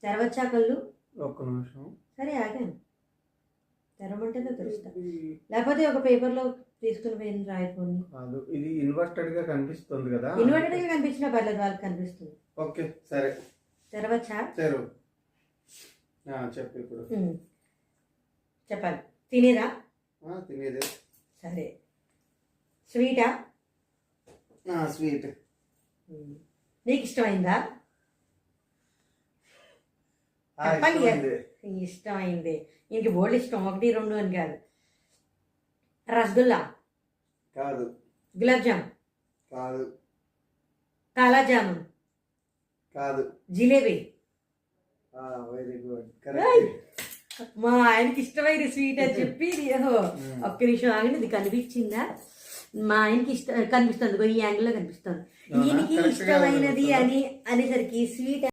తెరవచ్చా కళ్ళు? ఒక్క నిమిషం. సరే ఆగాను, తెరవమంటేనే తెలుస్తా, లేకపోతే ఒక పేపర్లో తీసుకుని పోయింది రాయిపోయి. కాదు, ఇది ఇన్వర్టెడ్ గా కనిపిస్తుంది కదా. ఇన్వర్టెడ్ గా కనిపించినా పర్లేదు, వాళ్ళకి కనిపిస్తుంది. ఓకే సరే, తెరవచ్చా? తెరువు. చెప్పు ఇప్పుడు. చెప్పాలి. తినేదా? తినేదే. సరే. స్వీటా? స్వీట్. నీకు ఇష్టమైందా? ఇష్టమైంది. ఇంక బోల్డ్ ఇష్టం, 1 2 అని కాదు. రసగుల్లా? కాదు. గులాబ్ జామ్? కాదు. కాలా జామున్? కాదు. జిలేబీ? Very good, correct. మా ఆయనకి ఇష్టమైన స్వీట్ అని చెప్పి ఒక్క నిమిషం ఆగండి. ఇది కనిపించిందా? మా ఆయనకి కనిపిస్తుంది, ఈ యాంగిల్లో కనిపిస్తుంది. ఈయనకి ఇష్టమైనది అని అనేసరికి స్వీట్